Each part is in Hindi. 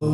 नमो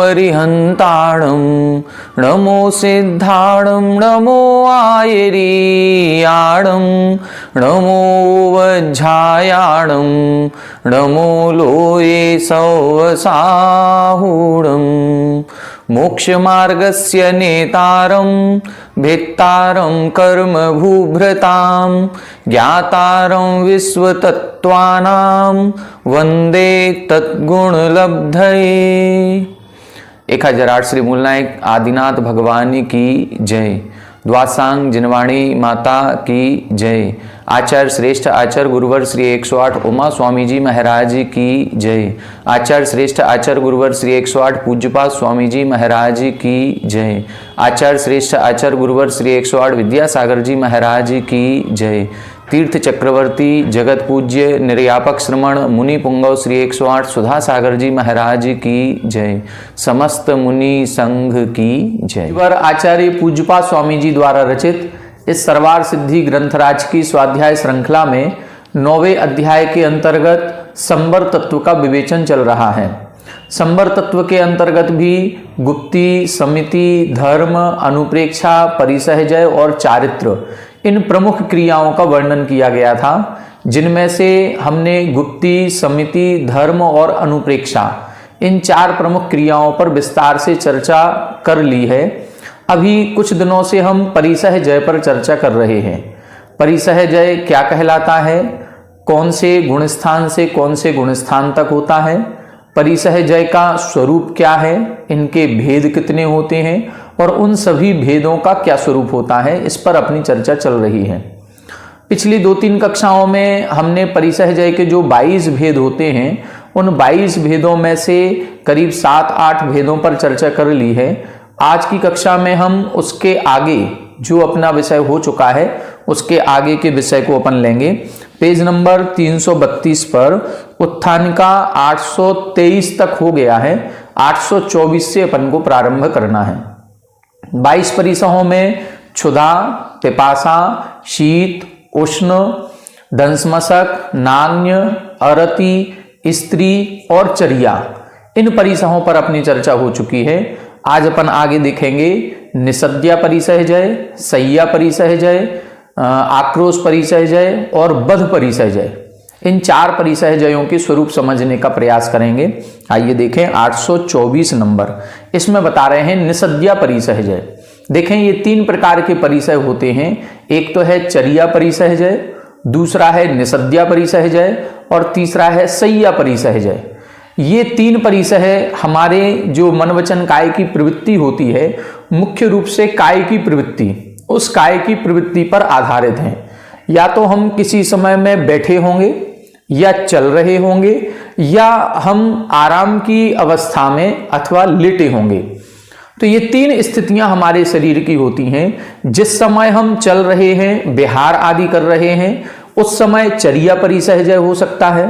अरिहंताणं नमो सिद्धाणं नमो आयरीयाणं नमो वज्झायाणं नमो लोये सौवसाहुणं मोक्षमार्गस्य नेतारं भेत्तारं कर्मभूभृतां ज्ञातारं विश्वतत्त्वानां वंदे तद्गुणलब्धये। 1008 श्री मूलनायक आदिनाथ भगवान की जय। द्वासांग जिनवाणी माता की जय। आचार्य श्रेष्ठ आचार्य गुरुवर श्री 108 उमा स्वामी जी महाराज की जय। आचार्य श्रेष्ठ आचार्य गुरुवर श्री 108 पूज्यपाद स्वामी जी महाराज की जय। आचार्य श्रेष्ठ आचार्य गुरुवर श्री 108 विद्यासागर जी महाराज की जय। तीर्थ चक्रवर्ती जगत पूज्य निर्यापक श्रमण मुनि पुंगव श्री 108 सुधा सागर जी महाराज की जय। समस्त मुनि संघ की जय। वर आचार्य पूज्यपाद स्वामी जी द्वारा रचित इस सर्वार सिद्धि ग्रंथराज की स्वाध्याय श्रृंखला में 9वें अध्याय के अंतर्गत संबर तत्व का विवेचन चल रहा है। संबर तत्व के अंतर्गत भी गुप्ती, समिति, धर्म, अनुप्रेक्षा, परिसहजय और चारित्र इन प्रमुख क्रियाओं का वर्णन किया गया था, जिनमें से हमने गुप्ती, समिति, धर्म और अनुप्रेक्षा इन 4 प्रमुख क्रियाओं पर विस्तार से चर्चा कर ली है। अभी कुछ दिनों से हम परिसहजय पर चर्चा कर रहे हैं। परिसहजय क्या कहलाता है, कौन से गुणस्थान से कौन से गुणस्थान तक होता है, परिसहजय का स्वरूप क्या है, इनके भेद कितने होते हैं और उन सभी भेदों का क्या स्वरूप होता है, इस पर अपनी चर्चा चल रही है। पिछली 2-3 कक्षाओं में हमने परिसहजय के जो 22 भेद होते हैं उन 22 भेदों में से करीब 7-8 भेदों पर चर्चा कर ली है। आज की कक्षा में हम उसके आगे जो अपना विषय हो चुका है उसके आगे के विषय को अपन लेंगे। पेज नंबर 332 पर उत्थान का 823 तक हो गया है। 824 से अपन को प्रारंभ करना है। 22 परिसहों में क्षुधा, पिपासा, शीत, उष्ण, दंसमशक, नान्य, अरति, स्त्री और चर्या इन परिसहों पर अपनी चर्चा हो चुकी है। आज अपन आगे देखेंगे निषद्या परिसहजय, सय्या परिसहजय, आक्रोश परिसहजय और बध परिसहजय। इन 4 परिसहजयों के स्वरूप समझने का प्रयास करेंगे। आइए देखें 824 नंबर। इसमें बता रहे हैं निषद्या परिसहजय। देखें ये 3 प्रकार के परिसय होते हैं। एक तो है चर्या परिसहजय, दूसरा है निषद्या परिसहजय और तीसरा है सय्या परिसहजय। ये 3 परिसह हमारे जो मन वचन काय की प्रवृत्ति होती है, मुख्य रूप से काय की प्रवृत्ति, उस काय की प्रवृत्ति पर आधारित हैं। या तो हम किसी समय में बैठे होंगे या चल रहे होंगे या हम आराम की अवस्था में अथवा लेटे होंगे। तो ये 3 स्थितियां हमारे शरीर की होती हैं। जिस समय हम चल रहे हैं, विहार आदि कर रहे हैं, उस समय चर्या परिसहजय हो सकता है,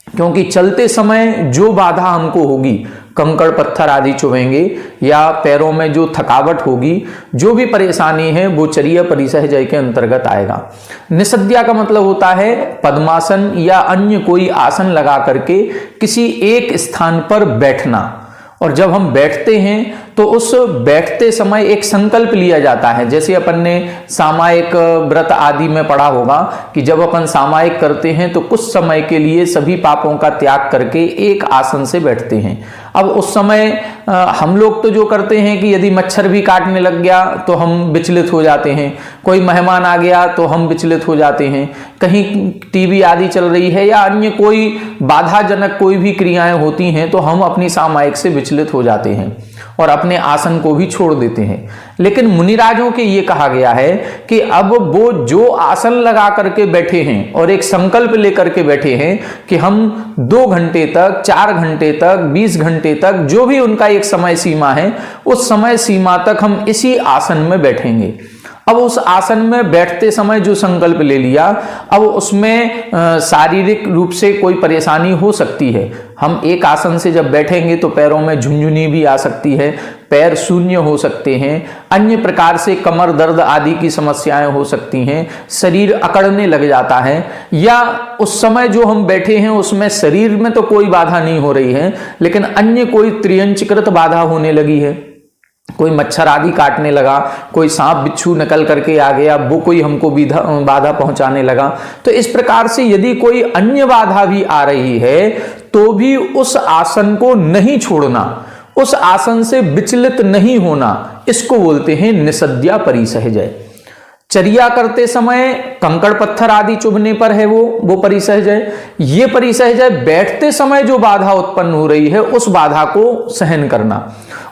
क्योंकि चलते समय जो बाधा हमको होगी, कंकड़ पत्थर आदि चुभेंगे या पैरों में जो थकावट होगी, जो भी परेशानी है वो चर्या परिसहजय के अंतर्गत आएगा। निषद्या का मतलब होता है पद्मासन या अन्य कोई आसन लगा करके किसी एक स्थान पर बैठना। और जब हम बैठते हैं तो उस बैठते समय एक संकल्प लिया जाता है। जैसे अपन ने सामायिक व्रत आदि में पढ़ा होगा कि जब अपन सामायिक करते हैं तो कुछ समय के लिए सभी पापों का त्याग करके एक आसन से बैठते हैं। अब उस समय हम लोग तो जो करते हैं कि यदि मच्छर भी काटने लग गया तो हम विचलित हो जाते हैं, कोई मेहमान आ गया तो हम विचलित हो जाते हैं, कहीं टीवी आदि चल रही है या अन्य कोई बाधाजनक कोई भी क्रियाएं होती हैं तो हम अपनी सामायिक से विचलित हो जाते हैं। और अपने आसन को भी छोड़ देते हैं। लेकिन मुनिराजों के ये कहा गया है कि अब वो जो आसन लगा करके बैठे हैं और एक संकल्प लेकर के बैठे हैं कि हम 2 घंटे तक, 4 घंटे तक, 20 घंटे तक, जो भी उनका एक समय सीमा है, उस समय सीमा तक हम इसी आसन में बैठेंगे। अब उस आसन में बैठते समय जो संकल्प ले लिया, अब उसमें शारीरिक रूप से कोई परेशानी हो सकती है। हम एक आसन से जब बैठेंगे तो पैरों में झुनझुनी भी आ सकती है, पैर शून्य हो सकते हैं, अन्य प्रकार से कमर दर्द आदि की समस्याएं हो सकती हैं, शरीर अकड़ने लग जाता है, या उस समय जो हम बैठे हैं उसमें शरीर में तो कोई बाधा नहीं हो रही है, लेकिन अन्य कोई त्रियंचकृत बाधा होने लगी है, कोई मच्छर आदि काटने लगा, कोई सांप बिच्छू निकल करके आ गया, वो कोई हमको बाधा पहुंचाने लगा। तो इस प्रकार से यदि कोई अन्य बाधा भी आ रही है तो भी उस आसन को नहीं छोड़ना, उस आसन से विचलित नहीं होना, इसको बोलते हैं निसद्या परिसहजय। चर्या करते समय कंकड़ पत्थर आदि चुभने पर है वो परिसहजय। ये परिसहजय बैठते समय जो बाधा उत्पन्न हो रही है उस बाधा को सहन करना।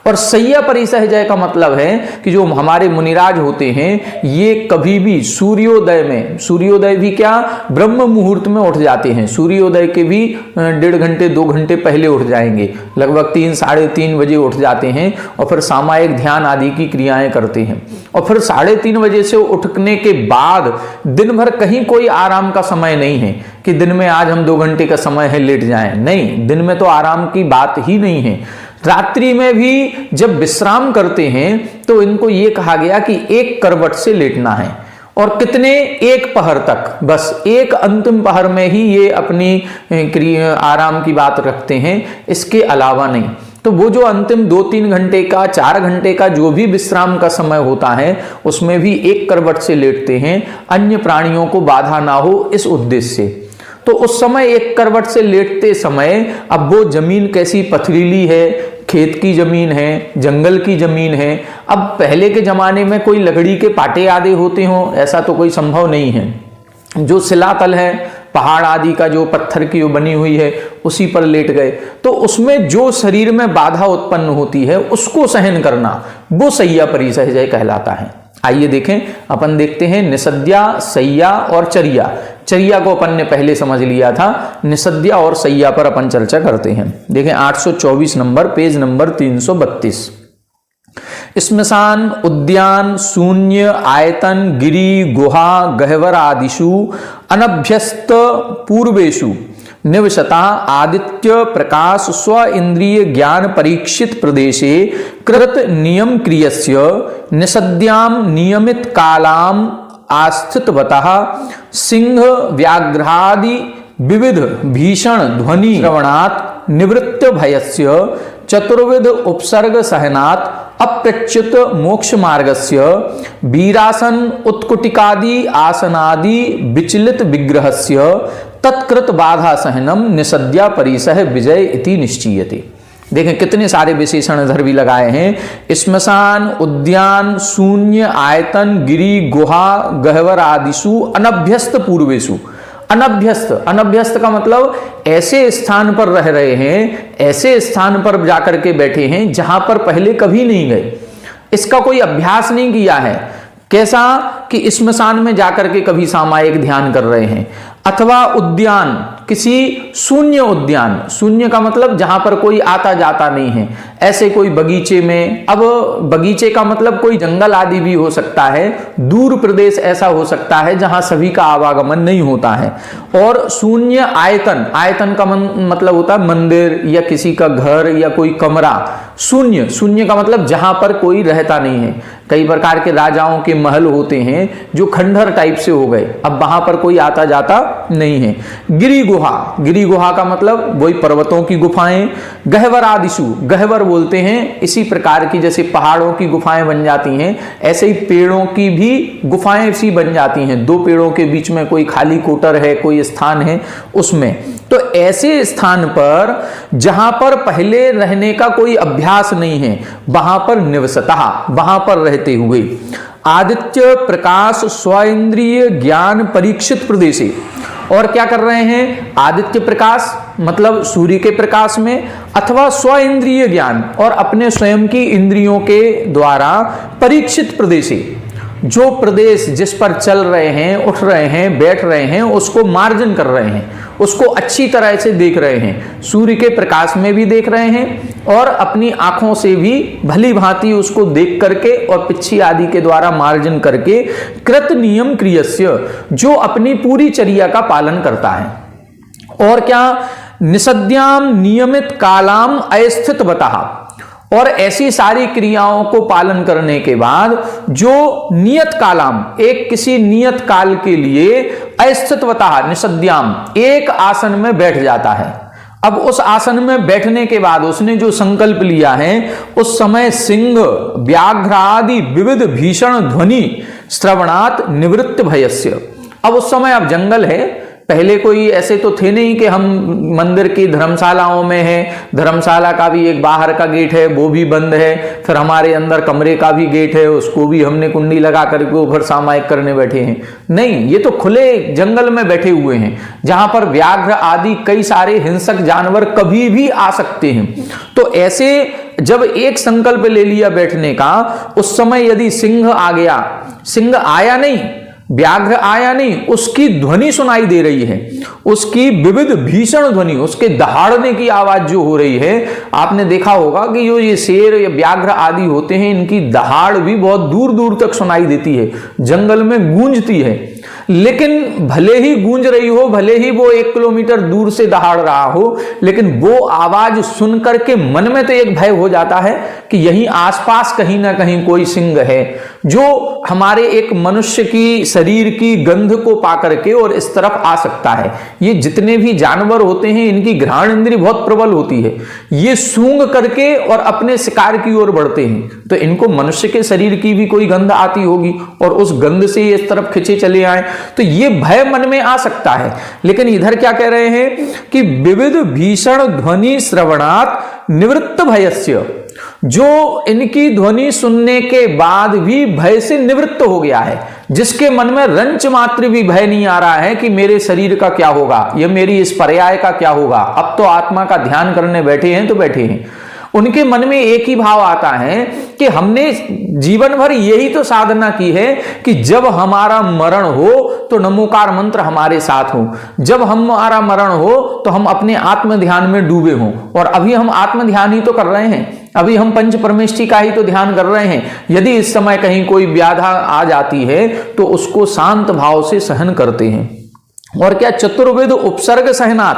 और सय्या परिसहजय का मतलब है कि जो हमारे मुनिराज होते हैं ये कभी भी सूर्योदय में, सूर्योदय भी क्या, ब्रह्म मुहूर्त में उठ जाते हैं, सूर्योदय के भी 1.5 घंटे 2 घंटे पहले उठ जाएंगे, लगभग 3 साढ़े 3 बजे उठ जाते हैं और फिर सामायिक ध्यान आदि की क्रियाएं करते हैं। और फिर 3:30 बजे से उठने के बाद दिन भर कहीं कोई आराम का समय नहीं है कि दिन में आज हम 2 घंटे का समय है लेट जाएं, नहीं, दिन में तो आराम की बात ही नहीं है। रात्रि में भी जब विश्राम करते हैं तो इनको ये कहा गया कि एक करवट से लेटना है, और कितने, 1 पहर तक, बस एक अंतिम पहर में ही ये अपनी आराम की बात रखते हैं, इसके अलावा नहीं। तो वो जो अंतिम 2-3 घंटे का, 4 घंटे का जो भी विश्राम का समय होता है उसमें भी 1 करवट से लेटते हैं, अन्य प्राणियों को बाधा ना हो इस उद्देश्य से। तो उस समय 1 करवट से लेटते समय अब वो जमीन कैसी पथरीली है, खेत की जमीन है, जंगल की जमीन है। अब पहले के जमाने में कोई लकड़ी के पाटे आदि होते हों, ऐसा तो कोई संभव नहीं है। जो शिलातल है, पहाड़ आदि का जो पत्थर की बनी हुई है, उसी पर लेट गए, तो उसमें जो शरीर में बाधा उत्पन्न होती है उसको सहन करना, वो सय्या परिसहजय कहलाता है। आइए देखें, अपन देखते हैं निसद्या, सय्या और चर्या। चर्या को अपन ने पहले समझ लिया था, निसद्या और सय्या पर अपन चर्चा करते हैं। देखें 824 नंबर, पेज नंबर 332। श्मशान, उद्यान, शून्य, आयतन, गिरि, गुहा, गह्वर आदिषु अनभ्यस्त पूर्वेषु निवसता आदित्य प्रकाश स्व इंद्रिय ज्ञान परीक्षित प्रदेशे कृत नियम क्रियस्य निसद्याम नियमित कालाम आस्थितवतः सिंह व्याघ्रादि विविध भीषण ध्वनि श्रवणात् निवृत्त भयस्य चतुर्विध उपसर्ग सहनात् अप्रच्युत मोक्ष मार्गस्य वीरासन उत्कुटिकादि आसनादि विचलित विग्रहस्य तत्कृत बाधा सहनम निसद्या परिसह विजय इति निश्चीयते। देखें कितने सारे विशेषण इधर भी लगाए हैं। श्मशान, उद्यान, शून्य, आयतन, गिरि, गुहा, गह्वर आदिषु अनभ्यस्त पूर्वेषु। अनभ्यस्त, अनभ्यस्त का मतलब ऐसे स्थान पर रह रहे हैं, ऐसे स्थान पर जाकर के बैठे हैं जहां पर पहले कभी नहीं गए, इसका कोई अभ्यास नहीं किया है। कैसा कि श्मशान में जाकर के कभी सामायिक ध्यान कर रहे हैं, अथवा उद्यान, किसी शून्य उद्यान, शून्य का मतलब जहां पर कोई आता जाता नहीं है, ऐसे कोई बगीचे में। अब बगीचे का मतलब कोई जंगल आदि भी हो सकता है, दूर प्रदेश ऐसा हो सकता है जहां सभी का आवागमन नहीं होता है। और शून्य आयतन, आयतन का मतलब होता है मंदिर या किसी का घर या कोई कमरा। शून्य, शून्य का मतलब जहां पर कोई रहता नहीं है। कई प्रकार के राजाओं के महल होते हैं जो खंडहर टाइप से हो गए, अब वहां पर कोई आता जाता नहीं है। गिरि गुहा, गिरि गुहा का मतलब वही पर्वतों की गुफाएं। गह्वर आदिषु, गह्वर बोलते हैं इसी प्रकार की, जैसे पहाड़ों की गुफाएं बन जाती हैं ऐसे ही पेड़ों की भी गुफाएं सी बन जाती हैं। 2 पेड़ों के बीच में कोई खाली कोटर है, कोई स्थान है उसमें। तो ऐसे स्थान पर जहां पर पहले रहने का कोई अभ्यास नहीं है, वहां पर निवसता, वहां पर रहते हुए आदित्य प्रकाश स्व इंद्रिय ज्ञान परीक्षित प्रदेशे, और क्या कर रहे हैं, आदित्य प्रकाश मतलब सूर्य के प्रकाश में, अथवा स्व इंद्रिय ज्ञान और अपने स्वयं की इंद्रियों के द्वारा परीक्षित प्रदेशी, जो प्रदेश जिस पर चल रहे हैं, उठ रहे हैं, बैठ रहे हैं, उसको मार्जन कर रहे हैं, उसको अच्छी तरह से देख रहे हैं, सूर्य के प्रकाश में भी देख रहे हैं और अपनी आंखों से भी भली भांति उसको देख करके और पिच्छी आदि के द्वारा मार्जन करके कृत नियम क्रियस्य, जो अपनी पूरी चर्या का पालन करता है। और क्या, निषद्याम नियमित कालाम अस्थित बता, और ऐसी सारी क्रियाओं को पालन करने के बाद जो नियत कालाम, एक किसी नियत काल के लिए अस्थितवता निषद्याम, एक आसन में बैठ जाता है। अब उस आसन में बैठने के बाद उसने जो संकल्प लिया है, उस समय सिंह व्याघ्र आदि विविध भीषण ध्वनि श्रवणात् निवृत्त भयस्य। अब उस समय अब जंगल है, पहले कोई ऐसे तो थे नहीं कि हम मंदिर की धर्मशालाओं में हैं, धर्मशाला का भी एक बाहर का गेट है वो भी बंद है, फिर हमारे अंदर कमरे का भी गेट है उसको भी हमने कुंडी लगा करके ऊपर सामायिक करने बैठे हैं। नहीं, ये तो खुले जंगल में बैठे हुए हैं जहां पर व्याघ्र आदि कई सारे हिंसक जानवर कभी भी आ सकते हैं। तो ऐसे जब एक संकल्प ले लिया बैठने का, उस समय यदि सिंह आ गया, सिंह आया नहीं, व्याघ्र आया नहीं, उसकी ध्वनि सुनाई दे रही है, उसकी विविध भीषण ध्वनि, उसके दहाड़ने की आवाज जो हो रही है, आपने देखा होगा कि जो ये शेर या व्याघ्र आदि होते हैं इनकी दहाड़ भी बहुत दूर दूर तक सुनाई देती है, जंगल में गूंजती है। लेकिन भले ही गूंज रही हो, भले ही वो 1 किलोमीटर दूर से दहाड़ रहा हो, लेकिन वो आवाज सुन करके मन में तो एक भय हो जाता है कि यहीं आसपास कहीं ना कहीं कोई सिंह है जो हमारे एक मनुष्य की शरीर की गंध को पाकर के और इस तरफ आ सकता है। ये जितने भी जानवर होते हैं इनकी घ्राण इंद्री बहुत प्रबल होती है, ये सूंघ करके और अपने शिकार की ओर बढ़ते हैं, तो इनको मनुष्य के शरीर की भी कोई गंध आती होगी और उस गंध से ये इस तरफ खिंचे चले आए, तो ये भय मन में आ सकता है। लेकिन इधर क्या कह रहे हैं कि विविध भीषण ध्वनि श्रवणात् निवृत्त भयस्य, जो इनकी ध्वनि सुनने के बाद भी भय से निवृत्त हो गया है, जिसके मन में रंच मात्र भी भय नहीं आ रहा है कि मेरे शरीर का क्या होगा, या मेरी इस पर्याय का क्या होगा, अब तो आत्मा का ध्यान करने बैठे हैं तो बैठे हैं। उनके मन में एक ही भाव आता है कि हमने जीवन भर यही तो साधना की है कि जब हमारा मरण हो तो नमोकार मंत्र हमारे साथ हो, जब हमारा मरण हो तो हम अपने आत्म ध्यान में डूबे हों। और अभी हम आत्म ध्यान ही तो कर रहे हैं, अभी हम पंच परमेष्टि का ही तो ध्यान कर रहे हैं। यदि इस समय कहीं कोई व्याधा आ जाती है तो उसको शांत भाव से सहन करते हैं। और क्या, चतुर्विध उपसर्ग सहनात्,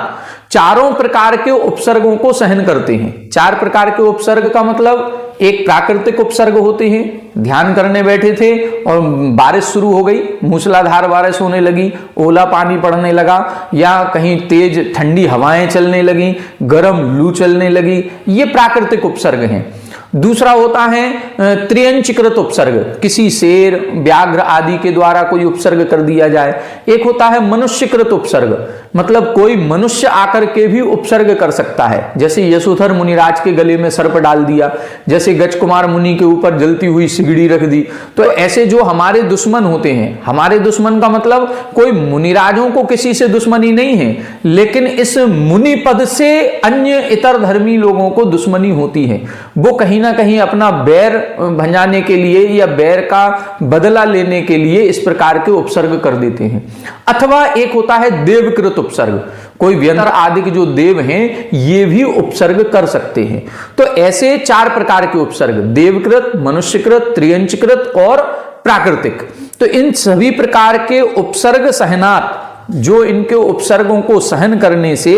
चारों प्रकार के उपसर्गों को सहन करते हैं। 4 प्रकार के उपसर्ग का मतलब, एक प्राकृतिक उपसर्ग होते हैं, ध्यान करने बैठे थे और बारिश शुरू हो गई, मूसलाधार बारिश होने लगी, ओला पानी पड़ने लगा, या कहीं तेज ठंडी हवाएं चलने लगी, गर्म लू चलने लगी, ये प्राकृतिक उपसर्ग हैं। दूसरा होता है त्रियंचकृत उपसर्ग, किसी शेर व्याघ्र आदि के द्वारा कोई उपसर्ग कर दिया जाए। एक होता है मनुष्यकृत उपसर्ग, मतलब कोई मनुष्य आकर के भी उपसर्ग कर सकता है, जैसे यशोधर मुनिराज के गले में सर्प डाल दिया, जैसे गजकुमार मुनि के ऊपर जलती हुई सिगड़ी रख दी। तो ऐसे जो हमारे दुश्मन होते हैं, हमारे दुश्मन का मतलब कोई मुनिराजों को किसी से दुश्मनी नहीं है, लेकिन इस मुनि पद से अन्य इतर धर्मी लोगों को दुश्मनी होती है। वो कहीं ना कहीं अपना बैर भंजाने के लिए या बैर का बदला लेने के लिए इस प्रकार के उपसर्ग कर देते हैं। अथवा एक होता है देवकृत उपसर्ग, कोई व्यंतर आदि के जो देव हैं ये भी उपसर्ग कर सकते हैं। तो ऐसे 4 प्रकार के उपसर्ग, देवकृत, मनुष्यकृत, त्रियंचकृत और प्राकृतिक। तो इन सभी प्रकार के उपसर्ग सहनात्, जो इनके उपसर्गों को सहन करने से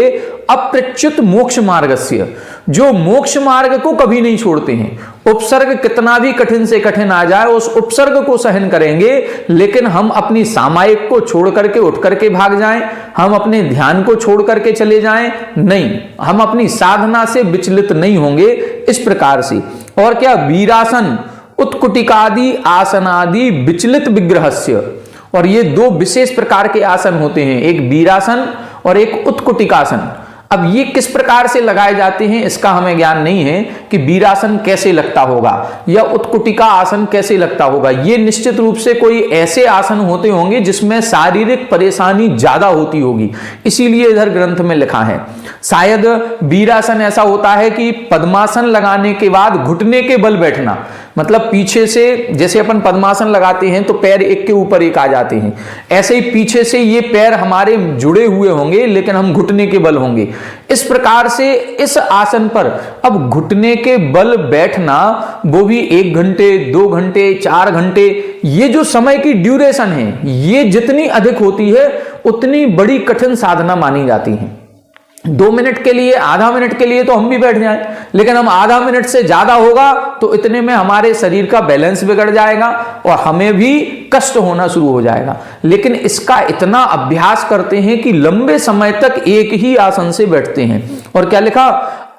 अप्रच्युत मोक्ष मार्गस्य, जो मोक्ष मार्ग को कभी नहीं छोड़ते हैं। उपसर्ग कितना भी कठिन से कठिन आ जाए उस उपसर्ग को सहन करेंगे, लेकिन हम अपनी सामायिक को छोड़ करके उठ करके भाग जाएं, हम अपने ध्यान को छोड़ करके चले जाएं, नहीं, हम अपनी साधना से विचलित नहीं होंगे इस प्रकार से। और क्या, वीरासन उत्कुटिकादि आसनादि विचलित विग्रहस्य, और ये 2 विशेष प्रकार के आसन होते हैं, एक वीरासन और एक उत्कुटिकासन। अब ये किस प्रकार से लगाए जाते हैं इसका हमें ज्ञान नहीं है कि वीरासन कैसे लगता होगा या उत्कुटिका आसन कैसे लगता होगा। ये निश्चित रूप से कोई ऐसे आसन होते होंगे जिसमें शारीरिक परेशानी ज्यादा होती होगी, इसीलिए इधर ग्रंथ में लिखा है। शायद वीरासन ऐसा होता है कि पद्मासन लगाने के बाद घुटने के बल बैठना, मतलब पीछे से जैसे अपन पद्मासन लगाते हैं तो पैर एक के ऊपर एक आ जाते हैं, ऐसे ही पीछे से ये पैर हमारे जुड़े हुए होंगे लेकिन हम घुटने के बल होंगे। इस प्रकार से इस आसन पर अब घुटने के बल बैठना, वो भी 1 घंटे 2 घंटे 4 घंटे, ये जो समय की ड्यूरेशन है ये जितनी अधिक होती है उतनी बड़ी कठिन साधना मानी जाती है। 2 मिनट के लिए, आधा मिनट के लिए तो हम भी बैठ जाएं, लेकिन हम आधा मिनट से ज्यादा होगा तो इतने में हमारे शरीर का बैलेंस बिगड़ जाएगा और हमें भी कष्ट होना शुरू हो जाएगा। लेकिन इसका इतना अभ्यास करते हैं कि लंबे समय तक एक ही आसन से बैठते हैं। और क्या लिखा,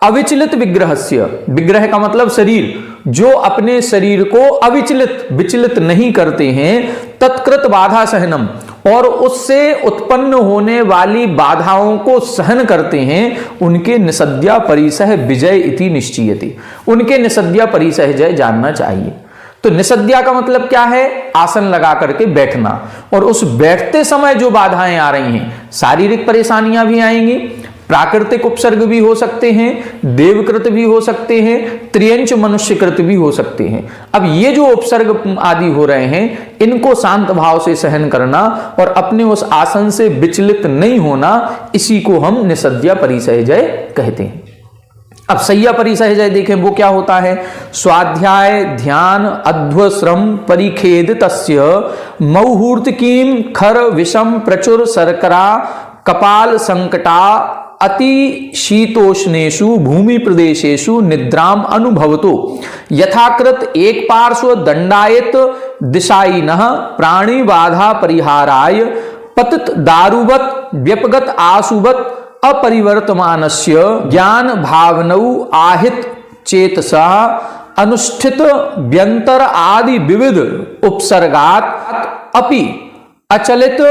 अविचलित विग्रहस्य, विग्रह का मतलब शरीर, जो अपने शरीर को अविचलित विचलित नहीं करते हैं, तत्कृत बाधा सहनम, और उससे उत्पन्न होने वाली बाधाओं को सहन करते हैं, उनके निसद्या परिसह विजय इति निश्चयति, उनके निसद्या परिसह जय जानना चाहिए। तो निसद्या का मतलब क्या है, आसन लगा करके बैठना, और उस बैठते समय जो बाधाएं आ रही हैं, शारीरिक परेशानियां भी आएंगी, प्राकृतिक उपसर्ग भी हो सकते हैं, देवकृत भी हो सकते हैं, त्रियंच मनुष्यकृत भी हो सकते हैं। अब ये जो उपसर्ग आदि हो रहे हैं इनको शांत भाव से सहन करना और अपने उस आसन से विचलित नहीं होना, इसी को हम निसद्या परिसहजय कहते हैं। अब सय्या परिसहजय देखें वो क्या होता है। स्वाध्याय ध्यान अध्वश्रम परिखेद तस्य मौहूर्त कीम खर विषम प्रचुर शर्करा कपाल संकटा अति शीतोष्णेषु भूमि प्रदेशेषु निद्राम अनुभवतो यथाकृत एक पार्श्व दंडायत दिशाइनः प्राणी बाधा परिहाराय पतित दारुवत व्यपगत आशुवत अपरिवर्तमानस्य ज्ञान भावनौ आहित चेतसा अनुष्ठित व्यंतर आदि विविध उपसर्गात् अपि अचलित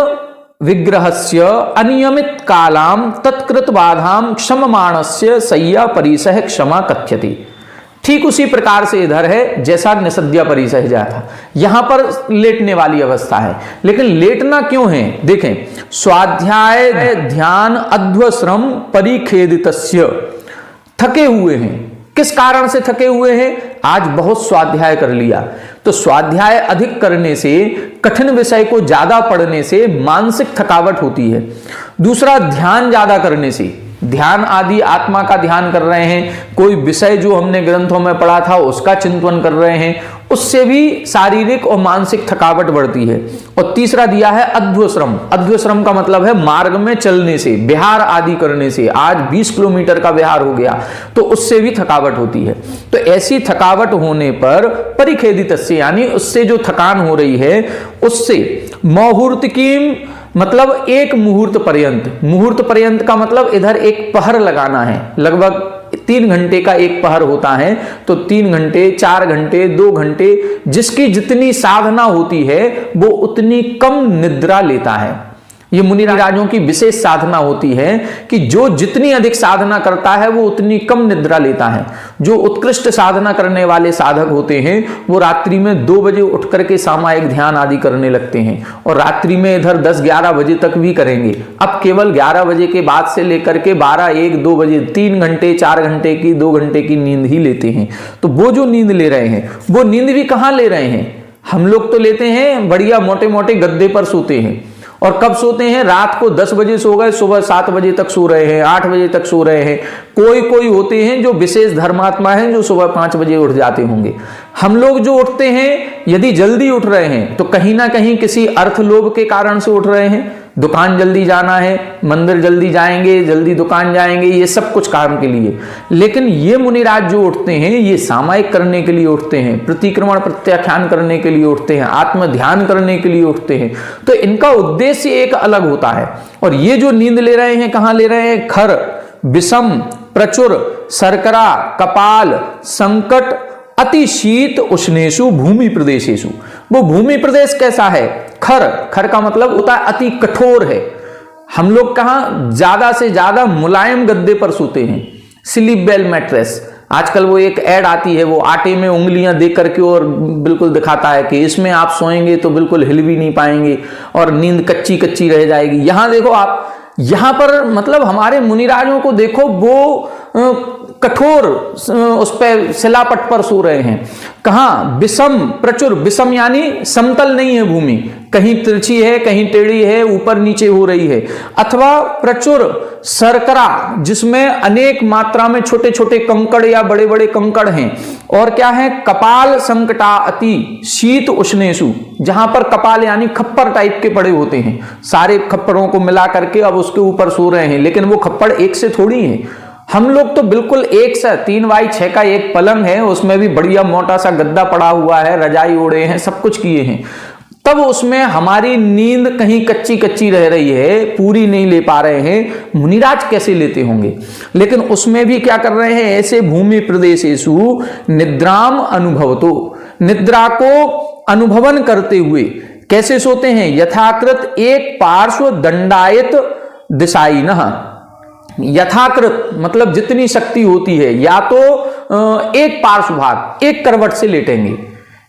विग्रहस्य अनियमित कालाम तत्कृत बाधाम क्षममाणस्य सय्या परिसह क्षमा कथ्यति। ठीक उसी प्रकार से इधर है जैसा निसद्या परिसहजा था, यहां पर लेटने वाली अवस्था है। लेकिन लेटना क्यों है, देखें, स्वाध्याय ध्यान अध्वश्रम परिखेदितस्य, थके हुए हैं। किस कारण से थके हुए हैं, आज बहुत स्वाध्याय कर लिया, तो स्वाध्याय अधिक करने से, कठिन विषय को ज्यादा पढ़ने से मानसिक थकावट होती है। दूसरा, ध्यान ज्यादा करने से, ध्यान आदि आत्मा का ध्यान कर रहे हैं, कोई विषय जो हमने ग्रंथों में पढ़ा था उसका चिंतन कर रहे हैं, उससे भी शारीरिक और मानसिक थकावट बढ़ती है। और तीसरा दिया है अध्वश्रम। अध्वश्रम का मतलब है मार्ग में चलने से, विहार आदि करने से। आज 20 किलोमीटर का विहार हो गया तो उससे भी थकावट होती है। तो ऐसी थकावट होने पर परिखेदितस्य, यानी उससे जो थकान हो रही है उससे मुहूर्त की, मतलब एक मुहूर्त पर्यंत। मुहूर्त पर्यंत का मतलब इधर एक पहर लगाना है, लगभग 3 घंटे का एक पहर होता है, तो 3 घंटे 4 घंटे 2 घंटे, जिसकी जितनी साधना होती है वो उतनी कम निद्रा लेता है। ये मुनि राजों की विशेष साधना होती है कि जो जितनी अधिक साधना करता है वो उतनी कम निद्रा लेता है। जो उत्कृष्ट साधना करने वाले साधक होते हैं वो रात्रि में 2 बजे उठ करके सामायिक ध्यान आदि करने लगते हैं और रात्रि में इधर 10-11 बजे तक भी करेंगे। अब केवल 11 बजे के बाद से लेकर के 12-1-2 बजे 3 घंटे 4 घंटे की 2 घंटे की नींद ही लेते हैं। तो वो जो नींद ले रहे हैं वो नींद भी कहाँ ले रहे हैं, हम लोग तो लेते हैं बढ़िया मोटे मोटे गद्दे पर सोते हैं। और कब सोते हैं, रात को 10 बजे सो गए, सुबह 7 बजे तक सो रहे हैं, 8 बजे तक सो रहे हैं। कोई होते हैं जो विशेष धर्मात्मा हैं जो सुबह 5 बजे उठ जाते होंगे। हम लोग जो उठते हैं, यदि जल्दी उठ रहे हैं तो कहीं ना कहीं किसी अर्थ लोभ के कारण से उठ रहे हैं। दुकान जल्दी जाना है, मंदिर जल्दी जाएंगे, जल्दी दुकान जाएंगे, ये सब कुछ काम के लिए। लेकिन ये मुनिराज जो उठते हैं ये सामायिक करने के लिए उठते हैं, प्रतिक्रमण प्रत्याख्यान करने के लिए उठते हैं, आत्म ध्यान करने के लिए उठते हैं। तो इनका उद्देश्य एक अलग होता है। और ये जो नींद ले रहे हैं कहां ले रहे हैं, खर विषम प्रचुर शर्करा कपाल संकट अति शीत उष्णेशु भूमि प्रदेशेशु। वो भूमि प्रदेश कैसा है, खर, खर का मतलब होता है अति कठोर है। हम लोग कहाँ ज्यादा से ज्यादा मुलायम गद्दे पर सोते हैं, स्लीप वेल मैट्रेस। आजकल वो एक ऐड आती है, वो आटे में उंगलियां दे करके और बिल्कुल दिखाता है कि इसमें आप सोएंगे तो बिल्कुल हिल भी नहीं पाएंगे और नींद कच्ची कच्ची रह जाएगी। यहां देखो आप, यहां पर मतलब हमारे मुनिराजों को देखो, वो कठोर उस पर शिलापट पर सो रहे हैं। कहां? विषम प्रचुर, विषम यानी समतल नहीं है भूमि, कहीं तिरछी है, कहीं टेढ़ी है, ऊपर नीचे हो रही है। अथवा प्रचुर सरकरा, जिसमें अनेक मात्रा में छोटे छोटे कंकड़ या बड़े बड़े कंकड़ हैं। और क्या है? कपाल संकटा अति शीत उष्णेशु, जहां पर कपाल यानी खप्पर टाइप के पड़े होते हैं, सारे खप्परों को मिला करके अब उसके ऊपर सो रहे हैं। लेकिन वो खप्पड़ एक से थोड़ी है, हम लोग तो बिल्कुल एक सा 3x6 का एक पलंग है, उसमें भी बढ़िया मोटा सा गद्दा पड़ा हुआ है, रजाई ओढ़े हैं, सब कुछ किए हैं, तब उसमें हमारी नींद कहीं कच्ची कच्ची रह रही है, पूरी नहीं ले पा रहे हैं। मुनिराज कैसे लेते होंगे? लेकिन उसमें भी क्या कर रहे हैं? ऐसे भूमि प्रदेशेषु निद्राम अनुभवतो, निद्रा को अनुभवन करते हुए कैसे सोते हैं? यथाकृत एक पार्श्व दंडायत दिशाइनः, यथाकृत मतलब जितनी शक्ति होती है, या तो एक पार्श्व भाग, एक करवट से लेटेंगे।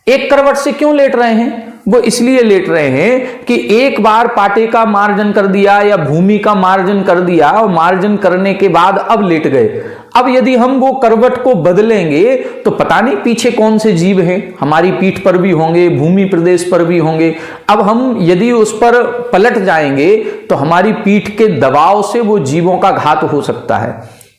एक करवट से क्यों लेट रहे हैं? वो इसलिए लेट रहे हैं कि एक बार पाटे का मार्जन कर दिया या भूमि का मार्जन कर दिया, और मार्जन करने के बाद अब लेट गए। अब यदि हम वो करवट को बदलेंगे तो पता नहीं पीछे कौन से जीव हैं, हमारी पीठ पर भी होंगे, भूमि प्रदेश पर भी होंगे। अब हम यदि उस पर पलट जाएंगे तो हमारी पीठ के दबाव से वो जीवों का घात हो सकता है।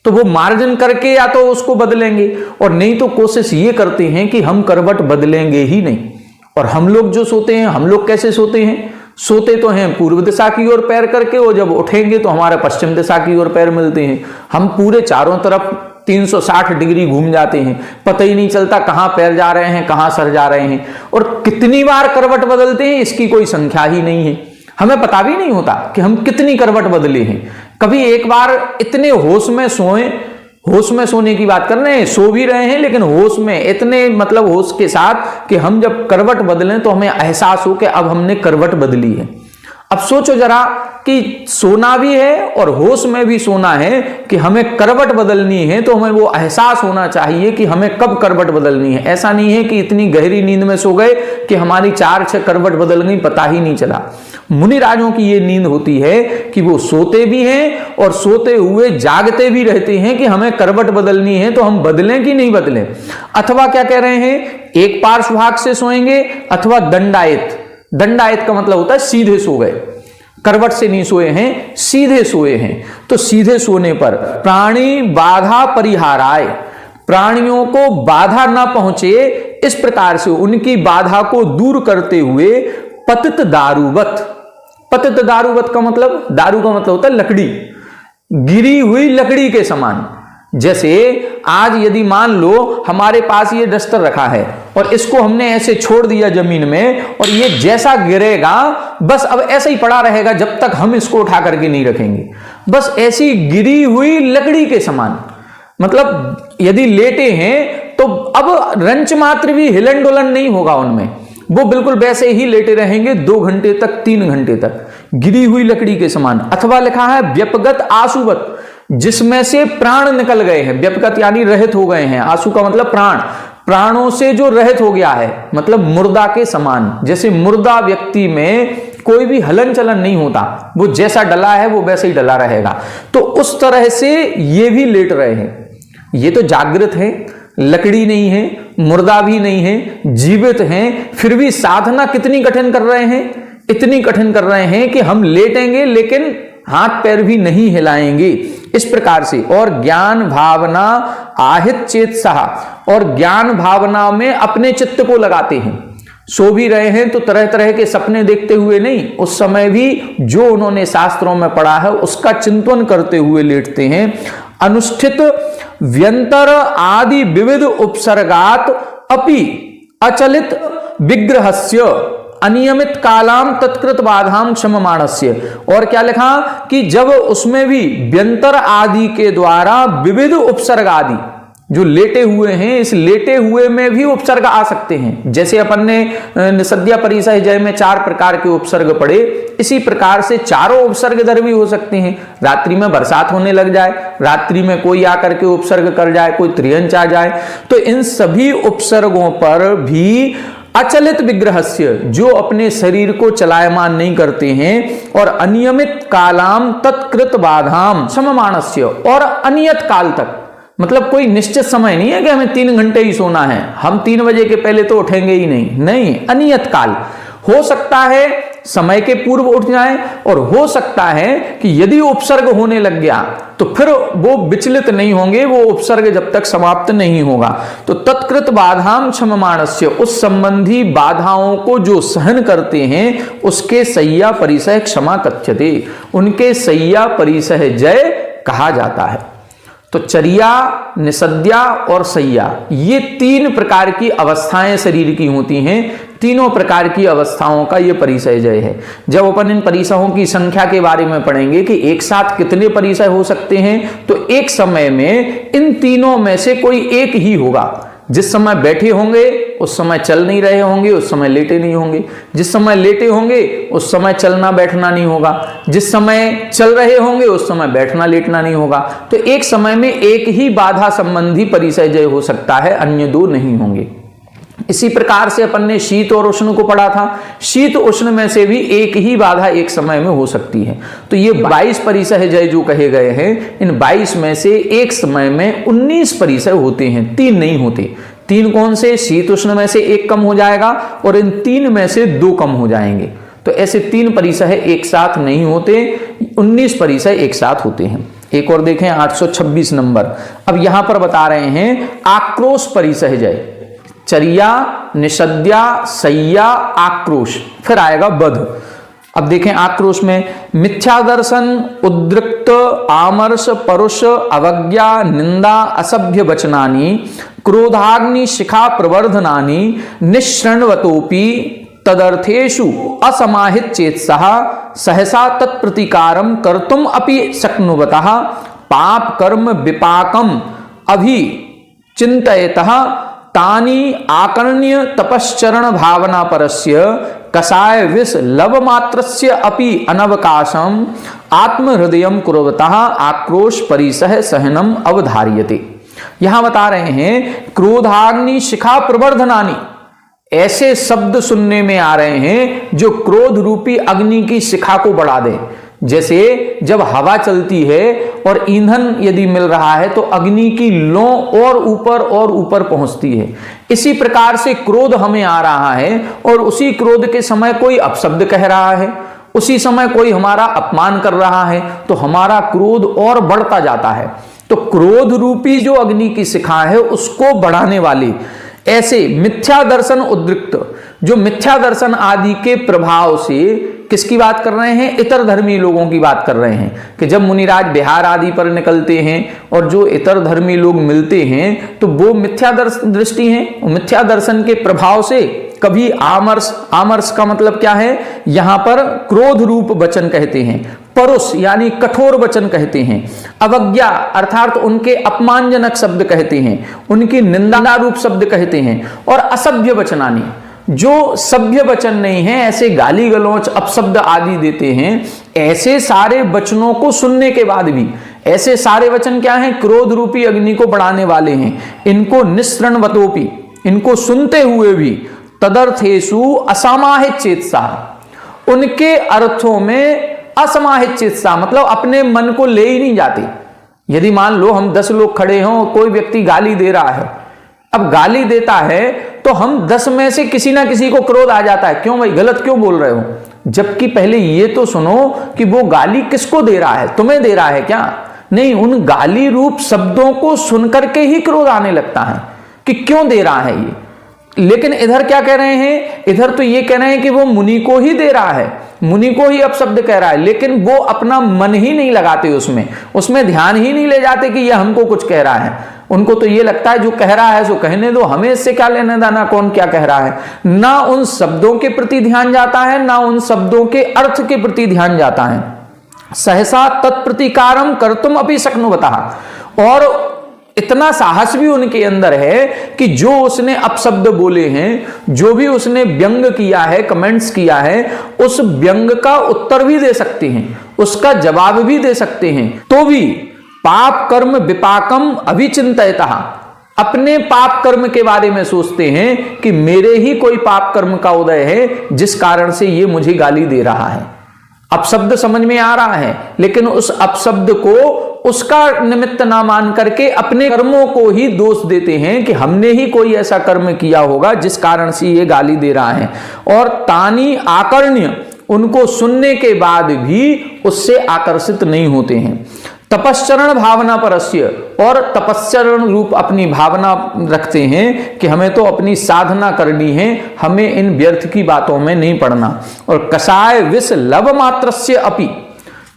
तो वो मार्जन करके या तो उसको बदलेंगे, और नहीं तो कोशिश ये करते हैं कि हम करवट बदलेंगे ही नहीं। और हम लोग जो सोते हैं, हम लोग कैसे सोते हैं? सोते तो हैं पूर्व दिशा की ओर पैर करके, और जब उठेंगे तो हमारे पश्चिम दिशा की ओर पैर मिलते हैं। हम पूरे चारों तरफ 360 डिग्री घूम जाते हैं, पता ही नहीं चलता कहां पैर जा रहे हैं, कहां सर जा रहे हैं। और कितनी बार करवट बदलते हैं इसकी कोई संख्या ही नहीं है, हमें पता भी नहीं होता कि हम कितनी करवट बदले हैं। कभी एक बार इतने होश में सोए, होश में सोने की बात कर रहे हैं, सो भी रहे हैं लेकिन होश में, इतने मतलब होश के साथ कि हम जब करवट बदलें तो हमें एहसास हो कि अब हमने करवट बदली है। अब सोचो जरा कि सोना भी है और होश में भी सोना है कि हमें करवट बदलनी है, तो हमें वो एहसास होना चाहिए कि हमें कब करवट बदलनी है। ऐसा नहीं है कि इतनी गहरी नींद में सो गए कि हमारी 4-6 करवट बदल गई, पता ही नहीं चला। मुनिराजों की ये नींद होती है कि वो सोते भी हैं और सोते हुए जागते भी रहते हैं कि हमें करवट बदलनी है, तो हम बदलें कि नहीं बदलें। अथवा क्या कह रहे हैं? एक पार्श्व भाग से सोएंगे, अथवा दंडायत। दंडायत का मतलब होता है सीधे सो गए, करवट से नहीं सोए हैं, सीधे सोए हैं। तो सीधे सोने पर प्राणी बाधा परिहाराय, प्राणियों को बाधा ना पहुंचे इस प्रकार से उनकी बाधा को दूर करते हुए पतित दारुवत। पतित दारुवत का मतलब, दारू का मतलब होता है लकड़ी, गिरी हुई लकड़ी के समान। जैसे आज यदि मान लो हमारे पास ये डस्टर रखा है और इसको हमने ऐसे छोड़ दिया जमीन में, और ये जैसा गिरेगा बस अब ऐसे ही पड़ा रहेगा जब तक हम इसको उठा करके नहीं रखेंगे, बस ऐसी गिरी हुई लकड़ी के समान। मतलब यदि लेटे हैं तो अब रंच मात्र भी हिलन डुलन नहीं होगा उनमें, वो बिल्कुल वैसे ही लेटे रहेंगे 2 घंटे तक, 3 घंटे तक, गिरी हुई लकड़ी के समान। अथवा लिखा है व्यपगत आशुवत, जिसमें से प्राण निकल गए हैं। व्यपगत यानी रहित हो गए हैं, आंसू का मतलब प्राण, प्राणों से जो रहित हो गया है, मतलब मुर्दा के समान। जैसे मुर्दा व्यक्ति में कोई भी हलन चलन नहीं होता, वो जैसा डला है वो वैसे ही डला रहेगा, तो उस तरह से ये भी लेट रहे हैं। ये तो जागृत है, लकड़ी नहीं है, मुर्दा भी नहीं है, जीवित हैं, फिर भी साधना कितनी कठिन कर रहे हैं, इतनी कठिन कर रहे हैं कि हम लेटेंगे लेकिन हाथ पैर भी नहीं हिलाएंगे, इस प्रकार से। और ज्ञान भावना आहित चेत सहा, और ज्ञान भावना में अपने चित्त को लगाते हैं। सो भी रहे हैं तो तरह तरह के सपने देखते हुए नहीं, उस समय भी जो उन्होंने शास्त्रों में पढ़ा है उसका चिंतन करते हुए लेटते हैं। अनुष्ठित व्यंतर आदि विविध उपसर्गात अपि अचलित विग्रहस्य अनियमित कालाम तत्कृत बाधाम क्षममाणस्य। और क्या लिखा कि जब उसमें भी व्यंतर आदि के द्वारा विविध उपसर्ग आदि, जो लेटे हुए हैं, इस लेटे हुए में भी उपसर्ग आ सकते हैं। जैसे अपन ने निषद्या परिसह जय में 4 प्रकार के उपसर्ग पढ़े, इसी प्रकार से चारों उपसर्ग इधर भी हो सकते हैं। रात्रि में बरसात होने लग जाए, रात्रि में कोई आकर के उपसर्ग कर जाए, कोई त्रियंच आ जाए, तो इन सभी उपसर्गों पर भी अचलित विग्रहस्य, जो अपने शरीर को चलायमान नहीं करते हैं, और अनियमित कालाम तत्कृत बाधाम सममानस्य, और अनियत काल तक, मतलब कोई निश्चित समय नहीं है कि हमें 3 घंटे ही सोना है, हम 3 बजे के पहले तो उठेंगे ही नहीं, अनियत काल। हो सकता है समय के पूर्व उठ जाएं, और हो सकता है कि यदि उपसर्ग होने लग गया तो फिर वो विचलित नहीं होंगे, वो उपसर्ग जब तक समाप्त नहीं होगा। तो तत्कृत बाधाम क्षममाणस्य, उस संबंधी बाधाओं को जो सहन करते हैं उसके सय्या परिसह क्षमा कथ्यते, उनके सय्या परिसह जय कहा जाता है। तो चर्या, निषद्या और सय्या, ये 3 प्रकार की अवस्थाएं शरीर की होती हैं। तीनों प्रकार की अवस्थाओं का ये परिसय जय है। जब अपन इन परिसहों की संख्या के बारे में पढ़ेंगे कि एक साथ कितने परिसय हो सकते हैं, तो एक समय में इन तीनों में से कोई एक ही होगा। जिस समय बैठे होंगे उस समय चल नहीं रहे होंगे, उस समय लेटे नहीं होंगे। जिस समय लेटे होंगे उस समय चलना बैठना नहीं होगा। जिस समय चल रहे होंगे उस समय बैठना लेटना नहीं होगा। तो एक समय में एक ही बाधा संबंधी परिसय जय हो सकता है, अन्य 2 नहीं होंगे। इसी प्रकार से अपन ने शीत और उष्ण को पढ़ा था। शीत उष्ण में से भी एक ही बाधा एक समय में हो सकती है। तो ये 22 परिसय जय जो कहे गए हैं, इन 22 में से एक समय में 19 परिसय होते हैं, 3 नहीं होते। 3 कौन से? शीत उष्ण में से 1 कम हो जाएगा और इन 3 में से 2 कम हो जाएंगे। तो ऐसे 3 परिसय एक साथ नहीं होते, 19 परिसय एक साथ होते हैं। एक और देखें 826 नंबर। अब यहां पर बता रहे हैं आक्रोश परिसय जय। चर्या, निषद्या, सय्या, आक्रोश, फिर आएगा बध। अब देखें आक्रोश में मिथ्या दर्शन, उद्रिक्त, आमर्ष, परुष, अवज्ञा, निंदा, असभ्य वचनानि, क्रोधाग्नि शिखा प्रवर्धनानि, निःशृण्वतोपि तदर्थेषु असमाहित चेतसः सहसा तत्प्रतिकारम कर्तुम अपि शक्नुवतः पाप कर्म विपाकम अभि चिंतयतः तानि आकर्ण्य तपश्चरण भावना परस्य कषाय विष लव मात्रस्य अपि अनवकाशम आत्महृदयम कुर्वतः आक्रोश परिसह सहनम अवधार्यते। यहां बता रहे हैं क्रोधाग्नि शिखा प्रवर्धनानि, ऐसे शब्द सुनने में आ रहे हैं जो क्रोध रूपी अग्नि की शिखा को बढ़ा दें। जैसे जब हवा चलती है और ईंधन यदि मिल रहा है तो अग्नि की लौ और ऊपर पहुंचती है। इसी प्रकार से क्रोध हमें आ रहा है और उसी क्रोध के समय कोई अपशब्द कह रहा है, उसी समय कोई हमारा अपमान कर रहा है, तो हमारा क्रोध और बढ़ता जाता है। तो क्रोध रूपी जो अग्नि की शिखा है उसको बढ़ाने वाली ऐसे मिथ्या दर्शन उद्रिक्त, जो मिथ्या दर्शन आदि के प्रभाव से, किसकी बात कर रहे हैं? इतर धर्मी लोगों की बात कर रहे हैं कि जब मुनिराज बिहार आदि पर निकलते हैं और जो इतर धर्मी लोग मिलते हैं तो वो मिथ्या दृष्टि है। मिथ्या दर्शन के प्रभाव से कभी आमर्ष, आमर्ष का मतलब क्या है? यहां पर क्रोध रूप वचन कहते हैं। परुष यानी कठोर वचन कहते हैं। अवज्ञा अर्थात उनके अपमानजनक शब्द कहते हैं, उनकी निंदा रूप शब्द कहते हैं। और असभ्य वचनानि, जो सभ्य वचन नहीं है, ऐसे गाली गलौच अपशब्द आदि देते हैं। ऐसे सारे वचनों को सुनने के बाद भी, ऐसे सारे वचन क्या हैं? क्रोध रूपी अग्नि को बढ़ाने वाले हैं। इनको निःसृण्वतोपि, इनको सुनते हुए भी तदर्थेषु असमाहित चेतसा, उनके अर्थों में असमाहित चेतसा मतलब अपने मन को ले ही नहीं जाते। यदि मान लो हम 10 लोग खड़े हों और कोई व्यक्ति गाली दे रहा है, अब गाली देता है तो हम 10 में से किसी ना किसी को क्रोध आ जाता है, क्यों भाई गलत क्यों बोल रहे हो? जबकि पहले ये तो सुनो कि वो गाली किसको दे रहा है, तुम्हें दे रहा है क्या? नहीं, उन गाली रूप शब्दों को सुनकर के ही क्रोध आने लगता है कि क्यों दे रहा है ये। लेकिन इधर क्या कह रहे हैं? इधर तो ये कह रहे हैं कि वो मुनि को ही दे रहा है, मुनि को ही अपशब्द कह रहा है, लेकिन वो अपना मन ही नहीं लगाते उसमें ध्यान ही नहीं ले जाते कि ये हमको कुछ कह रहा है। उनको तो ये लगता है जो कह रहा है सो कहने दो, हमें इससे क्या लेना देना, कौन क्या कह रहा है। ना उन शब्दों के प्रति ध्यान जाता है, ना उन शब्दों के अर्थ के प्रति ध्यान जाता है। सहसा तत्प्रतिकारम कर्तुम अपि शक्नुवतः, और इतना साहस भी उनके अंदर है कि जो उसने अपशब्द बोले हैं, जो भी उसने व्यंग किया है, कमेंट्स किया है, उस व्यंग का उत्तर भी दे सकते हैं, उसका जवाब भी दे सकते हैं, तो भी पाप कर्म विपाकम अभिचिंतयतः, अपने पाप कर्म के बारे में सोचते हैं कि मेरे ही कोई पाप कर्म का उदय है जिस कारण से ये मुझे गाली दे रहा है। अपशब्द समझ में आ रहा है, लेकिन उस अपशब्द को उसका निमित्त ना मान करके अपने कर्मों को ही दोष देते हैं कि हमने ही कोई ऐसा कर्म किया होगा जिस कारण से ये गाली दे रहा है। और तानी आकर्ण्य, उनको सुनने के बाद भी उससे आकर्षित नहीं होते हैं। तपश्चरण भावना परस्य, और तपश्चरण रूप अपनी भावना रखते हैं कि हमें तो अपनी साधना करनी है, हमें इन व्यर्थ की बातों में नहीं पड़ना। और कषाय विष लव मात्रस्य अपि,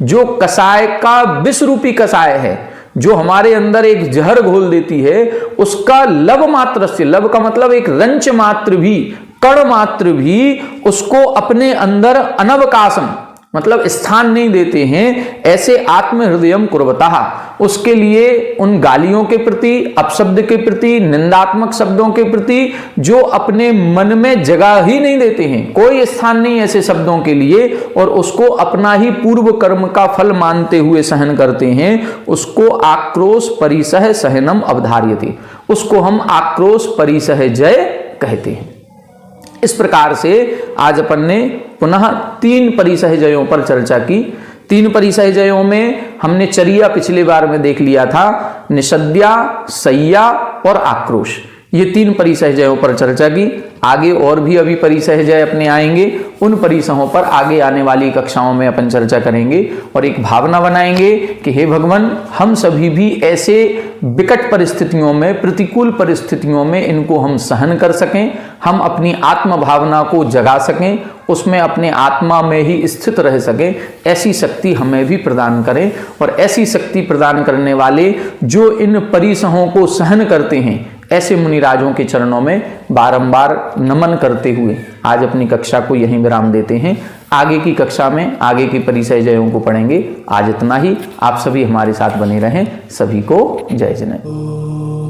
जो कषाय का विष रूपी कषाय है, जो हमारे अंदर एक जहर घोल देती है, उसका लव मात्र से, लव का मतलब एक रंच मात्र भी, कण मात्र भी उसको अपने अंदर अनवकाशम मतलब स्थान नहीं देते हैं। ऐसे आत्म हृदयम कुर्वतः, उसके लिए उन गालियों के प्रति, अपशब्द के प्रति, निंदात्मक शब्दों के प्रति जो अपने मन में जगह ही नहीं देते हैं, कोई स्थान नहीं ऐसे शब्दों के लिए, और उसको अपना ही पूर्व कर्म का फल मानते हुए सहन करते हैं, उसको आक्रोश परिसह सहनम अवधार्यते, उसको हम आक्रोश परिसह जय कहते हैं। इस प्रकार से आज अपन ने पुनः 3 परिसहजयों पर चर्चा की। 3 परिसहजयों में हमने चर्या पिछले बार में देख लिया था, निषद्या, सय्या और आक्रोश, ये 3 परिसहजयों पर चर्चा की। आगे और भी अभी परिसहजय अपने आएंगे, उन परिसहों पर आगे आने वाली कक्षाओं में अपन चर्चा करेंगे और एक भावना बनाएंगे कि हे भगवान, हम सभी भी ऐसे विकट परिस्थितियों में, प्रतिकूल परिस्थितियों में इनको हम सहन कर सकें, हम अपनी आत्म भावना को जगा सकें, उसमें अपने आत्मा में ही स्थित रह सकें, ऐसी शक्ति हमें भी प्रदान करें। और ऐसी शक्ति प्रदान करने वाले जो इन परिसहों को सहन करते हैं, ऐसे मुनिराजों के चरणों में बारंबार नमन करते हुए आज अपनी कक्षा को यहीं विराम देते हैं। आगे की कक्षा में आगे की परिसहजयों को पढ़ेंगे। आज इतना ही, आप सभी हमारे साथ बने रहें। सभी को जय जय।